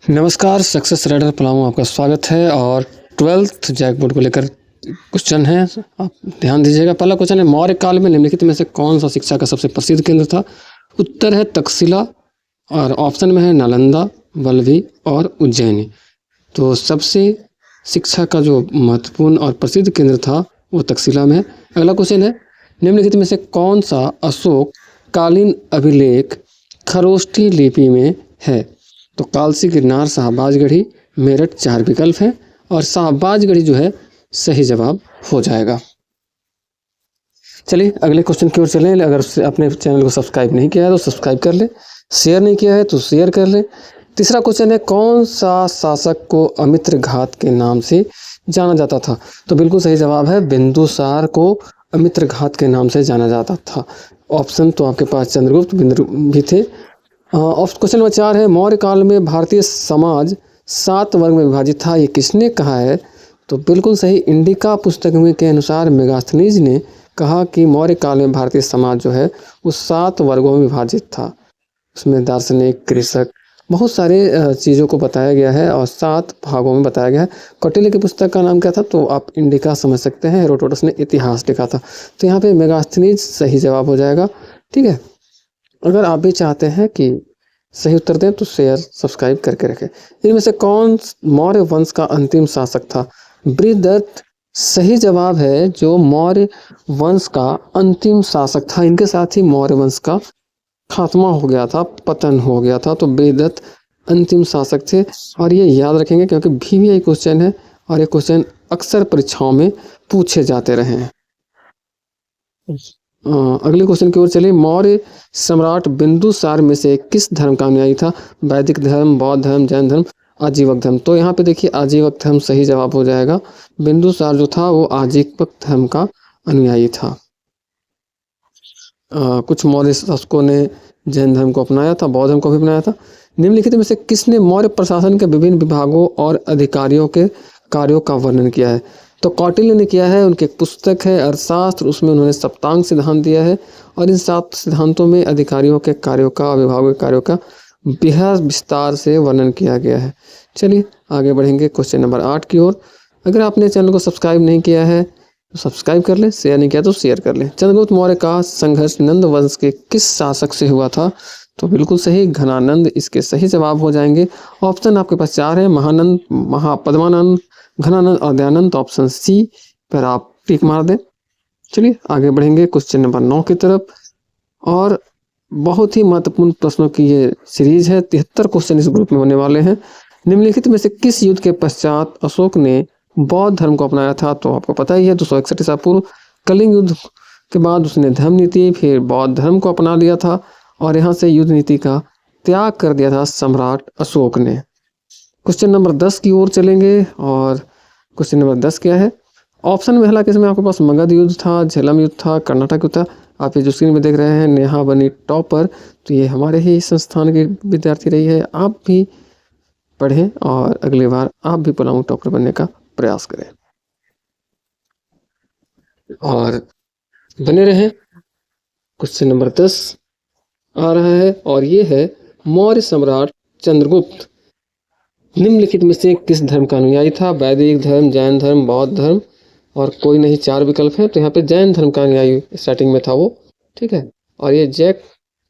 नमस्कार, success rider Palamu आपका स्वागत है। और 12th जैक बोर्ड को लेकर क्वेश्चन है, आप ध्यान दीजिएगा। पहला क्वेश्चन है, मौर्य काल में निम्नलिखित में से कौन सा शिक्षा का सबसे प्रसिद्ध केंद्र था? उत्तर है तक्षशिला, और ऑप्शन में है नालंदा, वल्लभी और उज्जैनी। तो सबसे शिक्षा का जो महत्वपूर्ण और प्रसिद्ध केंद्र था वो तक्षशिला में है। अगला क्वेश्चन है, निम्नलिखित में से कौन सा अशोक कालीन अभिलेख खरोष्ठी लिपि में है? तो कालसी, गिरनार, शाहबाजगढ़ी, मेरठ, चार विकल्प हैं और शाहबाजगढ़ी जो है सही जवाब हो जाएगा। चलिए अगले क्वेश्चन की ओर चलें। अगर अपने चैनल को सब्सक्राइब नहीं किया है तो सब्सक्राइब कर ले, शेयर नहीं किया है तो शेयर कर ले। तीसरा क्वेश्चन है, कौन सा शासक को अमित्रघात के नाम से जाना जाता था? तो बिल्कुल सही जवाब है, बिंदुसार को अमित्रघात के नाम से जाना जाता था। ऑप्शन तो आपके पास चंद्रगुप्त भी थे। क्वेश्चन नंबर 4 है, मौर्य काल में भारतीय समाज 7 वर्ग में विभाजित था, ये किसने कहा है? तो बिल्कुल सही, इंडिका पुस्तक में के अनुसार मेगास्थनीज ने कहा कि मौर्य काल में भारतीय समाज जो है वो 7 वर्गों में विभाजित था। उसमें दार्शनिक, कृषक, बहुत सारे चीज़ों को बताया गया है और 7 भागों में बताया गया है। कौटिल्य की पुस्तक का नाम क्या था? तो आप इंडिका समझ सकते हैं। हेरोडोटस ने इतिहास लिखा था। तो यहाँ पे मेगास्थनीज सही जवाब हो जाएगा। ठीक है, अगर आप भी चाहते हैं कि सही उत्तर दें तो शेयर सब्सक्राइब करके रखें। इनमें से कौन मौर्य वंश का अंतिम शासक था? बृहदत्त सही जवाब है, जो मौर्य वंश का अंतिम शासक था। इनके साथ ही मौर्य वंश का खात्मा हो गया था, पतन हो गया था। तो बृहदत्त अंतिम शासक थे और ये याद रखेंगे क्योंकि VVI क्वेश्चन है और ये क्वेश्चन अक्सर परीक्षाओं में पूछे जाते रहे हैं। अगले क्वेश्चन की ओर चलिए। मौर्य सम्राट बिंदुसार में से किस धर्म का अनुयायी था? वैदिक धर्म, बौद्ध धर्म, जैन धर्म, आजीवक धर्म। तो यहाँ पे देखिए आजीवक धर्म सही जवाब हो जाएगा। बिंदुसार जो था वो आजीवक धर्म का अनुयायी था। कुछ मौर्य शासकों ने जैन धर्म को अपनाया था, बौद्ध धर्म को भी अपनाया था। निम्नलिखित में से किसने मौर्य प्रशासन के विभिन्न विभागों और अधिकारियों के कार्यों का वर्णन किया है? तो कौटिल्य ने किया है। उनकी एक पुस्तक है अर्थशास्त्र, उसमें उन्होंने सप्तांग सिद्धांत दिया है और इन 7 सिद्धांतों में अधिकारियों के कार्यों का, विभागों के कार्यों का बेहद विस्तार से वर्णन किया गया है। चलिए आगे बढ़ेंगे क्वेश्चन नंबर 8 की ओर। अगर आपने चैनल को सब्सक्राइब नहीं किया है तो सब्सक्राइब कर ले, शेयर नहीं किया तो शेयर कर ले। चंद्रगुप्त मौर्य का संघर्ष नंद वंश के किस शासक से हुआ था? तो बिल्कुल सही, घनानंद इसके सही जवाब हो जाएंगे। ऑप्शन आपके पास 4 है, महानंद, महापद्मानंद, घनानंद और दयानंद। ऑप्शन सी पर आप टिक मार दें। चलिए आगे बढ़ेंगे क्वेश्चन नंबर 9 की तरफ। और बहुत ही महत्वपूर्ण प्रश्नों की ये सीरीज है। 73 क्वेश्चन इस ग्रुप में होने वाले हैं। निम्नलिखित में से किस युद्ध के पश्चात अशोक ने बौद्ध धर्म को अपनाया था? तो आपको पता ही है, 261 ईसा पूर्व कलिंग युद्ध के बाद उसने धर्म नीति फिर बौद्ध धर्म को अपना लिया था और यहाँ से युद्ध नीति का त्याग कर दिया था सम्राट अशोक ने। क्वेश्चन नंबर 10 की ओर चलेंगे। और क्वेश्चन नंबर 10 क्या है? ऑप्शन में हालांकि इसमें आपके पास मगध युद्ध था, झेलम युद्ध था, कर्नाटक युद्ध था। आप ये जो स्क्रीन में देख रहे हैं, नेहा बनी टॉपर, तो ये हमारे ही संस्थान की विद्यार्थी रही है। आप भी पढ़ें और अगली बार आप भी पलामू टॉपर बनने का प्रयास करें और बने रहें। क्वेश्चन नंबर 10 आ रहा है और ये है, मौर्य सम्राट चंद्रगुप्त निम्नलिखित में से किस धर्म का अनुयायी था? वैदिक धर्म, जैन धर्म, बौद्ध धर्म और कोई नहीं, 4 विकल्प हैं। तो यहाँ पे जैन धर्म का अनुयायी स्टार्टिंग में था वो। ठीक है, और ये जैक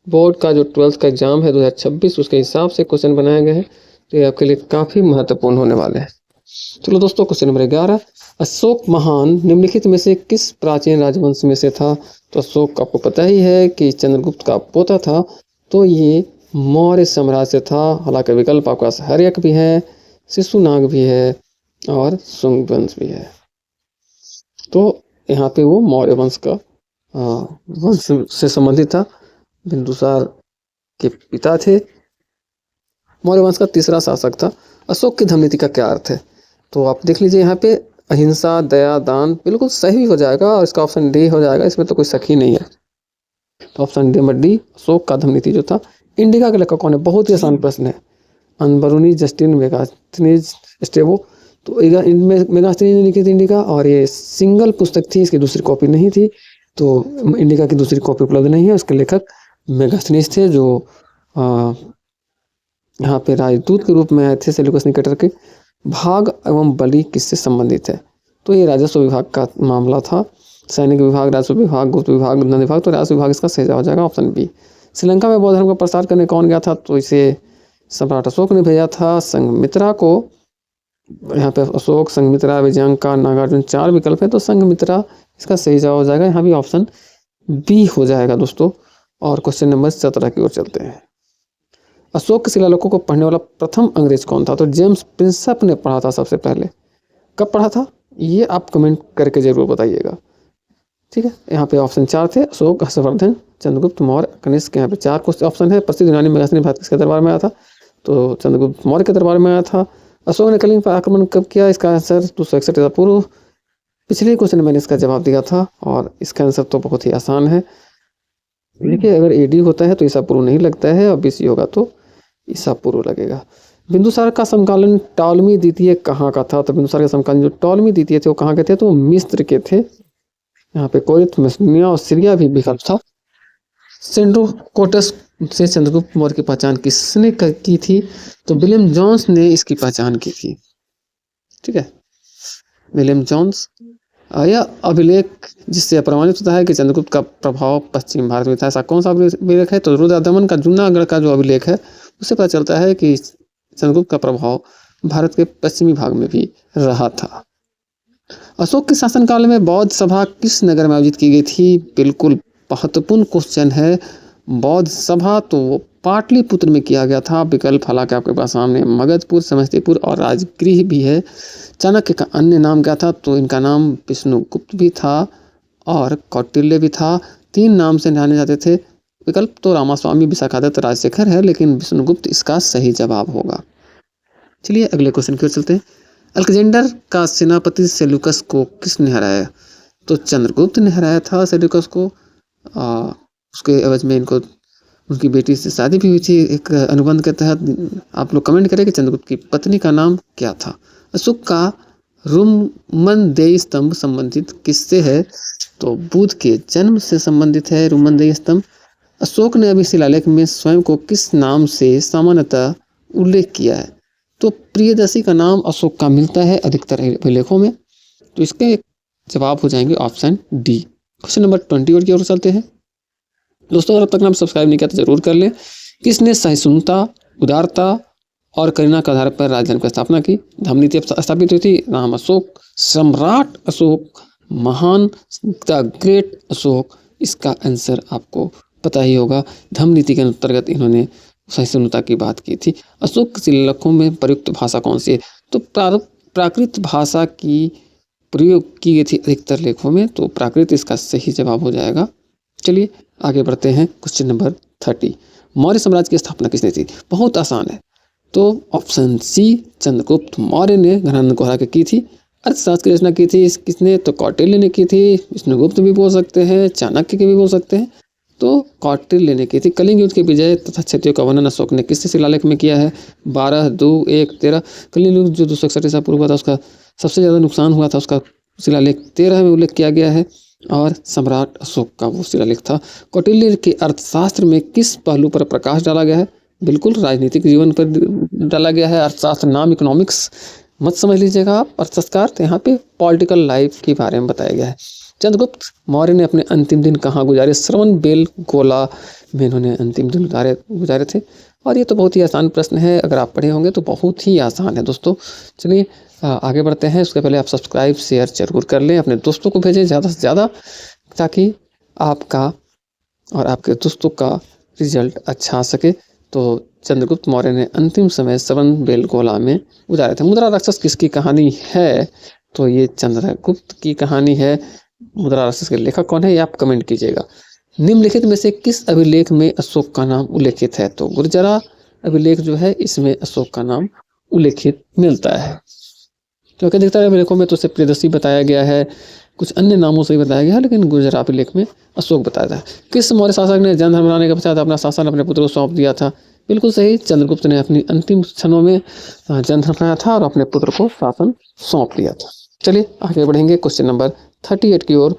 बोर्ड का जो 12th का एग्जाम है 2026, उसके हिसाब से क्वेश्चन बनाए गए हैं, तो ये आपके लिए काफ़ी महत्वपूर्ण होने वाले हैं। चलो दोस्तों, क्वेश्चन नंबर 11, अशोक महान निम्नलिखित में से किस प्राचीन राजवंश में से था? तो अशोक आपको पता ही है कि चंद्रगुप्त का पोता था, तो ये मौर्य साम्राज्य से था। हालांकि विकल्प आपके पास हर्यक भी है, शिशुनाग भी है और शुंग वंश भी है। तो यहाँ पे वो मौर्य वंश का वंश से संबंधित था। बिंदुसार के पिता थे, मौर्य वंश का तीसरा शासक था। अशोक की धर्म नीति का क्या अर्थ है? तो आप देख लीजिए, यहाँ पे अहिंसा, दया, दान बिल्कुल सही हो जाएगा और इसका ऑप्शन डी हो जाएगा। इसमें तो कोई शक ही नहीं है। तो ऑप्शन नंबर डी, अशोक का धर्म नीति जो था। इंडिका के लेखक कौन है? बहुत ही आसान प्रश्न है। अनबरूनी, जस्टिन, मेगास्थनीज, स्ट्रेबो। तो इनमें मेगास्थनीज ने लिखी थी इंडिका और ये सिंगल पुस्तक थी, इसकी दूसरी कॉपी नहीं थी। तो इंडिका की दूसरी कॉपी उपलब्ध नहीं है। उसके लेखक मेगास्थनीज थे जो यहाँ पे राजदूत के रूप में आए थे सेल्यूकस निकेटर के। भाग एवं बलि किससे संबंधित है? तो ये राजस्व विभाग का मामला था। सैनिक विभाग, राजस्व विभाग, गुप्त विभाग, नंद विभाग, तो राजस्व विभाग इसका सही जवाब हो जाएगा ऑप्शन बी। श्रीलंका में बौद्ध धर्म का प्रसार करने कौन गया था? तो इसे सम्राट अशोक ने भेजा था। संघमित्रा को, यहाँ पे अशोक, संघमित्रा, विजयंका, नागार्जुन 4 विकल्प है, तो संघमित्रा इसका सही जवाब हो जाएगा। यहाँ भी ऑप्शन बी हो जाएगा दोस्तों। और क्वेश्चन नंबर 17 की ओर चलते हैं। अशोक के शिलालेखों को पढ़ने वाला प्रथम अंग्रेज कौन था? तो जेम्स प्रिंसेप ने पढ़ा था सबसे पहले। कब पढ़ा था ये आप कमेंट करके जरूर बताइएगा, ठीक है। यहाँ पे ऑप्शन 4 थे, अशोक, हर्षवर्धन, चंद्रगुप्त मौर्य, कनिष्क। यहाँ पे 4 कुछ ऑप्शन है। प्रसिद्ध यूनानी मैगजीन भारत किसके दरबार में आया था? तो चंद्रगुप्त मौर्य के दरबार में आया था। अशोक ने कलिंग पर आक्रमण कब किया? इसका आंसर 261 ईसा पूर्व। पिछले क्वेश्चन में मैंने इसका जवाब दिया था और इसका आंसर तो बहुत ही आसान है। देखिए, अगर एडी होता है तो ईसा पूर्व नहीं लगता है और बीसी होगा तो ईसा पूर्व लगेगा। बिंदुसार का समकालीन टॉलमी द्वितीय कहाँ का था? तो बिंदुसार का समकालीन जो टॉलमी द्वितीय थे वो कहाँ के थे? तो मिस्र के थे। यहाँ पे कोरिथ, मेसिडोनिया और सीरिया भी विकल्प था। सेंड्रोकोटस से चंद्रगुप्त मौर्य की पहचान किसने की थी? तो विलियम जोन्स ने इसकी पहचान की थी, ठीक है। William Jones. यह अभिलेख जिससे प्रमाणित होता है कि चंद्रगुप्त का प्रभाव पश्चिम भारत में था। ऐसा कौन सा अभिलेख है? तो रुद्रदमन का जूनागढ़ का जो अभिलेख है उससे पता चलता है कि चंद्रगुप्त का प्रभाव भारत के पश्चिमी भाग में भी रहा था। अशोक के शासनकाल में बौद्ध सभा किस नगर में आयोजित की गई थी? बिल्कुल महत्वपूर्ण क्वेश्चन है। बौद्ध सभा तो पाटलिपुत्र में किया गया था। विकल्प हालांकि आपके पास सामने मगधपुर, समस्तीपुर और राजगृह भी है। चाणक्य का अन्य नाम क्या था? तो इनका नाम विष्णुगुप्त भी था और कौटिल्य भी था। 3 नाम से जाने जाते थे। विकल्प तो रामास्वामी, विशाखादत्त, राजशेखर है, लेकिन विष्णुगुप्त इसका सही जवाब होगा। चलिए अगले क्वेश्चन की ओर चलते हैं। अलेक्जेंडर का सेनापति सेल्यूकस को किसने हराया? तो चंद्रगुप्त ने हराया था सेल्यूकस को। उसके एवज में इनको उनकी बेटी से शादी भी हुई थी। एक अनुबंध के तहत आप लोग कमेंट करें कि चंद्रगुप्त की पत्नी का नाम क्या था। अशोक का रुमनदेई स्तंभ संबंधित किससे है? तो बुध के जन्म से संबंधित है रुमनदेई स्तंभ। अशोक ने अभी शिलालेख में स्वयं को किस नाम से सामान्यतः उल्लेख किया है? तो प्रियदर्शी का नाम अशोक का मिलता है अधिकतर अभिलेखों में। तो इसके जवाब हो जाएंगे ऑप्शन डी। क्वेश्चन नंबर 20 की ओर चलते हैं। दोस्तों, अगर अब तक आप सब्सक्राइब नहीं किया तो जरूर कर लें। किसने सहिष्णुता, उदारता और करुणा के आधार पर राजधर्म की स्थापना की? धम्म नीति स्थापित हुई थी। राम अशोक, सम्राट अशोक, महान, द ग्रेट अशोक। इसका आंसर आपको पता ही होगा। धम्म नीति के अंतर्गत इन्होंने सहिष्णुता की बात की थी। अशोक के शिलालेखों में प्रयुक्त भाषा कौन सी है? तो प्राकृत भाषा की प्रयोग की गई थी अधिकतर लेखों में। तो प्राकृत इसका सही जवाब हो जाएगा। चलिए आगे बढ़ते हैं। Question number 30। मौर्य साम्राज्य की स्थापना किसने की? बहुत आसान है। तो ऑप्शन सी, चंद्रगुप्त मौर्य ने घराना को हरा के की थी। अर्थशास्त्र की रचना की थी किसने? तो कौटिल्य ने की थी। विष्णुगुप्त भी बोल सकते हैं, चाणक्य के भी बोल सकते हैं। तो कौटिल्य ने की थी। कलिंग युद्ध के विजय तथा क्षत्रियों का वर्णन अशोक ने किससे शिलालेख में किया है? 12-2-1-13। कलिंग युद्ध जो 261 ईसा पूर्व हुआ था उसका सबसे ज़्यादा नुकसान हुआ था, उसका शिलालेख 13 में उल्लेख किया गया है और सम्राट अशोक का वो शिलालेख था। कौटिल्य के अर्थशास्त्र में किस पहलू पर प्रकाश डाला गया है? बिल्कुल राजनीतिक जीवन पर डाला गया है। अर्थशास्त्र नाम इकोनॉमिक्स मत समझ लीजिएगा आप, अर्थशास्त्र। तो यहाँ पे पॉलिटिकल लाइफ के बारे में बताया गया है। चंद्रगुप्त मौर्य ने अपने अंतिम दिन कहाँ गुजारे? श्रवणबेलगोला में इन्होंने अंतिम दिन गुजारे थे। और ये तो बहुत ही आसान प्रश्न है, अगर आप पढ़े होंगे तो बहुत ही आसान है दोस्तों। चलिए आगे बढ़ते हैं। उसके पहले आप सब्सक्राइब शेयर जरूर कर लें, अपने दोस्तों को भेजें ज़्यादा से ज़्यादा, ताकि आपका और आपके दोस्तों का रिजल्ट अच्छा आ सके। तो चंद्रगुप्त मौर्य ने अंतिम समय श्रवणबेलगोला में गुजारे थे। मुद्रा राक्षस किसकी कहानी है? तो ये चंद्रगुप्त की कहानी है। मुद्रा राक्षस के लेखक कौन है ये आप कमेंट कीजिएगा। निम्नलिखित में से किस अभिलेख में अशोक का नाम उल्लेखित है? तो गुर्जरा अभिलेख जो है इसमें अशोक का नाम उल्लेखित मिलता है। क्योंकि अधिकतर अभिलेखों में तो सिर्फ प्रियदर्शी बताया गया है, कुछ अन्य नामों से भी बताया गया है, लेकिन गुर्जरा अभिलेख में अशोक बताया था। किस मौर्य शासक ने जैन धर्म बनाने के पश्चात अपना शासन अपने पुत्र को सौंप दिया था? बिल्कुल सही, चंद्रगुप्त ने अपनी अंतिम क्षणों में जैन धर्म अपनाया था और अपने पुत्र को शासन सौंप दिया था। चलिए आगे बढ़ेंगे क्वेश्चन नंबर 38 की ओर।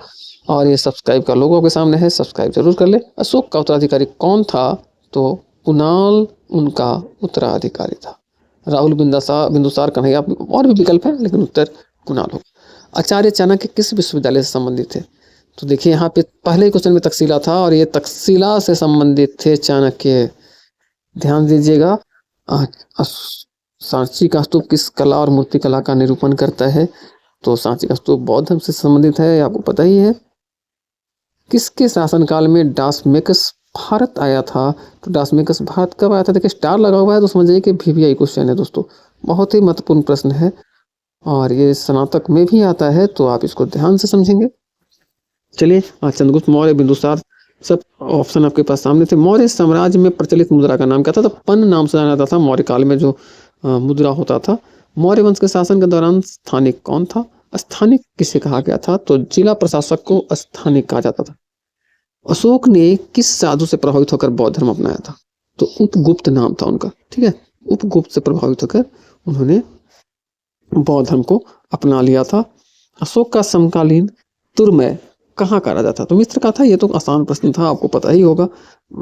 और ये सब्सक्राइब का लोगो के सामने है, सब्सक्राइब जरूर कर ले। अशोक का उत्तराधिकारी कौन था? तो कुणाल उनका उत्तराधिकारी था। राहुल, बिंदुसार, कन्हैया, और भी विकल्प है लेकिन उत्तर कुणाल होगा। आचार्य चाणक्य किस विश्वविद्यालय से संबंधित थे? तो देखिए यहाँ पे पहले क्वेश्चन में तक्षशिला था और ये तक्षशिला से संबंधित थे चाणक्य। ध्यान दीजिएगा। सांची का स्तूप किस कला और मूर्ति कला का निरूपण करता है? तो सांची का स्तूप बौद्ध धर्म से संबंधित है, आपको पता ही है। किसके शासनकाल में डासमेकस भारत आया था? तो डासमेकस भारत कब आया था? देखिए स्टार लगा हुआ है तो समझ जाइए कि VVI क्वेश्चन है दोस्तों, बहुत ही महत्वपूर्ण प्रश्न है और ये स्नातक में भी आता है, तो आप इसको ध्यान से समझेंगे। चलिए, चंद्रगुप्त मौर्य, बिंदुसार, सब ऑप्शन आपके पास सामने थे। मौर्य साम्राज्य में प्रचलित मुद्रा का नाम क्या था? तो पन्न नाम से जाना जाता था मौर्य काल में जो मुद्रा होता था। मौर्य वंश के शासन के दौरान स्थानिक कौन था? स्थानिक किसे कहा गया था? तो जिला प्रशासक को स्थानिक कहा जाता था। अशोक ने किस साधु से प्रभावित होकर बौद्ध धर्म अपनाया था? तो उपगुप्त नाम था उनका, ठीक है। उपगुप्त से प्रभावित होकर उन्होंने बौद्ध धर्म को अपना लिया था। अशोक का समकालीन तुर्मय कहाँ का राजा था? तो मिस्र का था। ये तो आसान प्रश्न था, आपको पता ही होगा,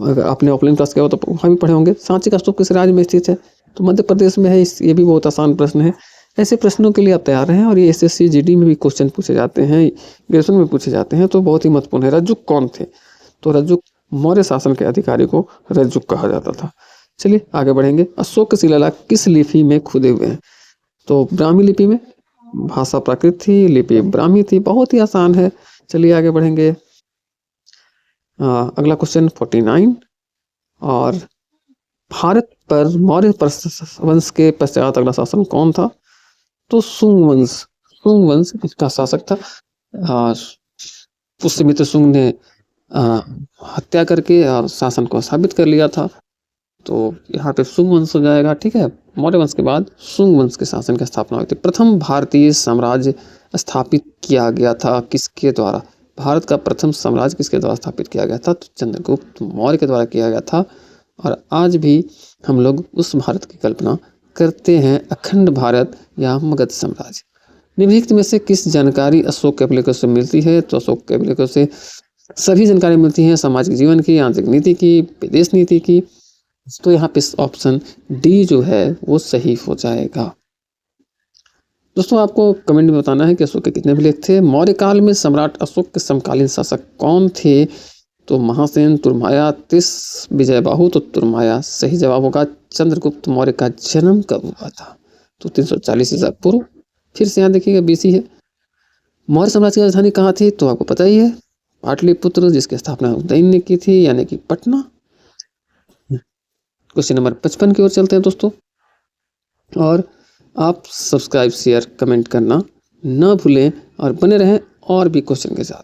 अगर आपने ऑफलाइन क्लास किया हो तो वहाँ भी पढ़े होंगे। सांची का स्तूप किस राज्य में स्थित है? तो मध्य प्रदेश में है। ये भी बहुत आसान प्रश्न है। ऐसे प्रश्नों के लिए आप तैयार हैं और ये SSC GD में भी क्वेश्चन पूछे जाते हैं, ग्रेजुएशन में पूछे जाते हैं, तो बहुत ही महत्वपूर्ण है। रज्जुक कौन थे? तो रज्जुक मौर्य शासन के अधिकारी को रज्जुक कहा जाता था। चलिए आगे बढ़ेंगे। अशोक के शिलालेख किस लिपि में खुदे हुए हैं? तो ब्राह्मी लिपि में। भाषा प्राकृत थी, लिपि ब्राह्मी थी, बहुत ही आसान है। चलिए आगे बढ़ेंगे। अगला क्वेश्चन 49। और भारत पर मौर्य वंश के पश्चात अगला शासन कौन था? तो शुंग वंश। शुंग वंश इसका शासक था। पुष्यमित्र शुंग ने हत्या करके और शासन को स्थापित कर लिया था, तो यहाँ पे शुंग वंश हो जाएगा, ठीक है। मौर्य वंश के बाद शुंग वंश के शासन की स्थापना हुई थी। प्रथम भारतीय साम्राज्य स्थापित किया गया था किसके द्वारा? भारत का प्रथम साम्राज्य किसके द्वारा स्थापित किया गया था? तो चंद्रगुप्त मौर्य के द्वारा किया गया था। और आज भी हम लोग उस भारत की कल्पना करते हैं, अखंड भारत या मगध साम्राज्य। निम्नलिखित में से किस जानकारी अशोक के अभिलेखों से मिलती है? तो अशोक के अभिलेखों से सभी जानकारी मिलती है, सामाजिक जीवन की, आंतरिक नीति की, विदेश नीति की। तो यहाँ पे ऑप्शन डी जो है वो सही हो जाएगा। दोस्तों आपको कमेंट में बताना है कि अशोक के कितने अभिलेख थे। मौर्य काल में सम्राट अशोक के समकालीन शासक कौन थे? तो महासेन, तुर्माया, तिस, विजयबाहु। तो तुर्माया सही जवाब होगा। चंद्रगुप्त मौर्य का जन्म कब हुआ था? तो 340 ईसा पूर्व। फिर से यहाँ देखिएगा BC है। मौर्य साम्राज्य की राजधानी कहाँ थी? तो आपको पता ही है, पाटलिपुत्र, जिसकी स्थापना उदयन ने की थी, यानी कि पटना। क्वेश्चन नंबर 55 की ओर चलते हैं दोस्तों। और आप सब्सक्राइब, शेयर, कमेंट करना न भूलें और बने रहें और भी क्वेश्चन के साथ।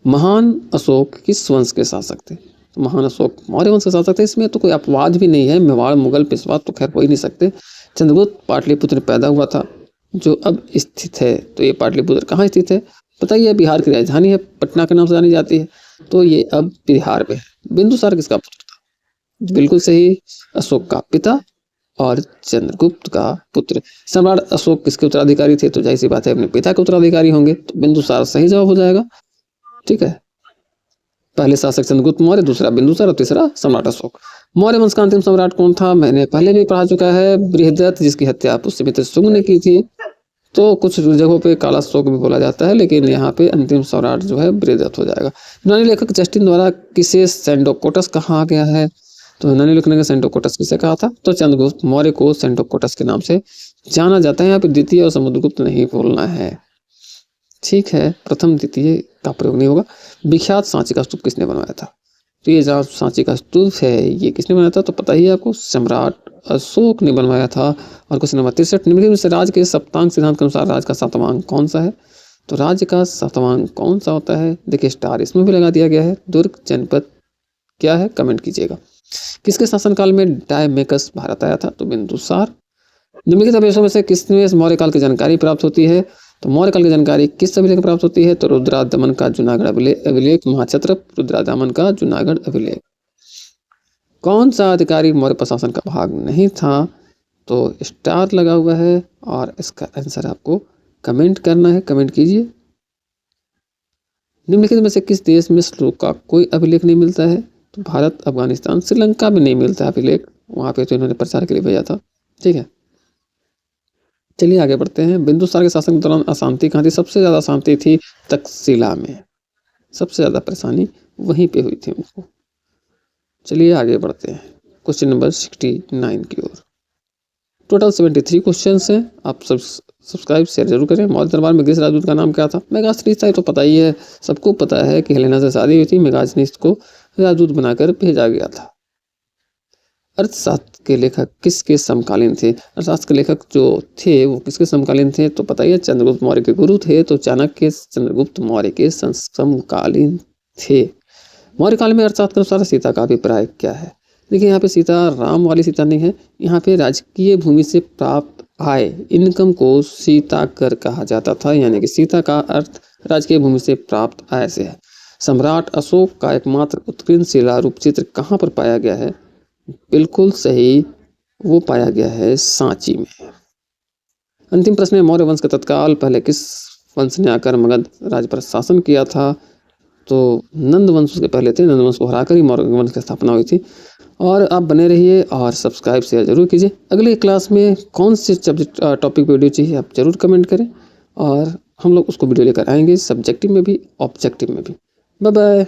महान अशोक किस वंश के शासक थे? तो महान अशोक मौर्य वंश के शासक थे। इसमें तो कोई अपवाद भी नहीं है। मेवाड़, मुगल, पेशवा तो खैर हो ही नहीं सकते। चंद्रगुप्त पाटलिपुत्र में पैदा हुआ था, जो अब स्थित है। तो ये पाटलिपुत्र कहाँ स्थित है? पता ही है, बिहार की राजधानी है, पटना के नाम से जानी जाती है। तो ये अब बिहार में है। बिंदुसार किसका पुत्र था? बिल्कुल सही, अशोक का पिता और चंद्रगुप्त का पुत्र। सम्राट अशोक किसके उत्तराधिकारी थे? तो जाहिर सी बात है अपने पिता के उत्तराधिकारी होंगे, तो बिंदुसार सही जवाब हो जाएगा, ठीक है। पहले शासक चंद्रगुप्त मौर्य, दूसरा बिंदुसार और तीसरा सम्राट अशोक। मौर्य वंश का अंतिम सम्राट कौन था? मैंने पहले भी पढ़ा चुका है, बृहदत्त, जिसकी हत्या पुष्यमित्र शुंग ने की थी। तो कुछ जगहों पे काला अशोक भी बोला जाता है, लेकिन यहाँ पे अंतिम सम्राट जो है बृहदत्त हो जाएगा। यूनानी लेखक जस्टिन द्वारा किसे सेंडोकोटस कहा गया है? तो यूनानी लेखक ने सेंडोकोटस किसे कहा था? तो चंद्रगुप्त मौर्य को सेंडोकोटस के नाम से जाना जाता है। यहाँ पे द्वितीय और समुद्रगुप्त नहीं बोलना है, ठीक है। प्रथम द्वितीय का प्रयोग नहीं होगा। विख्यात सांची का स्तूप किसने बनवाया था? तो ये जहाँ सांची का स्तूप है ये किसने बनाया था? तो पता ही है आपको, सम्राट अशोक ने बनवाया था। और क्वेश्चन नंबर 63, निम्नलिखित में से राज्य के सप्तांग सिद्धांत के अनुसार राज्य का सातवां अंक कौन सा है? तो राज्य का सातवां अंक कौन सा होता है? देखिए स्टार इसमें भी लगा दिया गया है। दुर्ग जनपद क्या है? कमेंट कीजिएगा। किसके शासनकाल में डायमेकस भारत आया था? तो बिंदुसार। निम्नलिखित अभिलेखों में से किसमें मौर्य काल की जानकारी प्राप्त होती है? तो मौर्य काल की जानकारी किस अभिलेख प्राप्त होती है? तो रुद्रादमन का जूनागढ़ अभिलेख, महाक्षत्रप रुद्रादमन का जूनागढ़ अभिलेख। कौन सा अधिकारी मौर्य प्रशासन का भाग नहीं था? तो स्टार लगा हुआ है और इसका आंसर आपको कमेंट करना है, कमेंट कीजिए। निम्नलिखित में से किस देश में श्लोक का कोई अभिलेख नहीं मिलता है? तो भारत, अफगानिस्तान, श्रीलंका भी नहीं मिलता है अभिलेख, वहाँ पे तो इन्होंने प्रचार के लिए भेजा था। ठीक है, चलिए आगे बढ़ते हैं। बिंदुसार के शासन के दौरान अशांति कहाँ थी? सबसे ज़्यादा अशांति थी तक्षशिला में, सबसे ज़्यादा परेशानी वहीं पे हुई थी उनको। चलिए आगे बढ़ते हैं क्वेश्चन नंबर 69 की ओर। टोटल 73 क्वेश्चन हैं। आप सब सब्सक्राइब शेयर जरूर करें। मौर्य दरबार में ग्रीस राजदूत का नाम क्या था? मेगास्थनीस था, तो पता ही है, सबको पता है कि हेलेना से शादी हुई थी, मेगास्थनीस को राजदूत बनाकर भेजा गया था। अर्थशास्त्र के लेखक किसके समकालीन थे? अर्थशास्त्र के लेखक जो थे वो किसके समकालीन थे? तो पता ही है, चंद्रगुप्त मौर्य के गुरु थे, तो चाणक्य चंद्रगुप्त मौर्य के समकालीन थे। मौर्य काल में अर्थशास्त्र के अनुसार सीता का अभिप्राय क्या है? देखिए, यहाँ पे सीता राम वाली सीता नहीं है, यहाँ पे राजकीय भूमि से प्राप्त आय, इनकम को सीता कर कहा जाता था, यानी कि सीता का अर्थ राजकीय भूमि से प्राप्त आय से है। सम्राट अशोक का एकमात्र उत्कीर्ण शिला रूप चित्र कहाँ पर पाया गया है? बिल्कुल सही, वो पाया गया है सांची में। अंतिम प्रश्न है, मौर्य वंश के तत्काल पहले किस वंश ने आकर मगध राज्य पर शासन किया था? तो नंद वंश उसके पहले थे, नंद वंश को हराकर ही मौर्य वंश की स्थापना हुई थी। और आप बने रहिए और सब्सक्राइब शेयर जरूर कीजिए। अगली क्लास में कौन से सब्जेक्ट टॉपिक वीडियो चाहिए आप जरूर कमेंट करें, और हम लोग उसको वीडियो लेकर आएंगे, सब्जेक्टिव में भी ऑब्जेक्टिव में भी। Bye bye.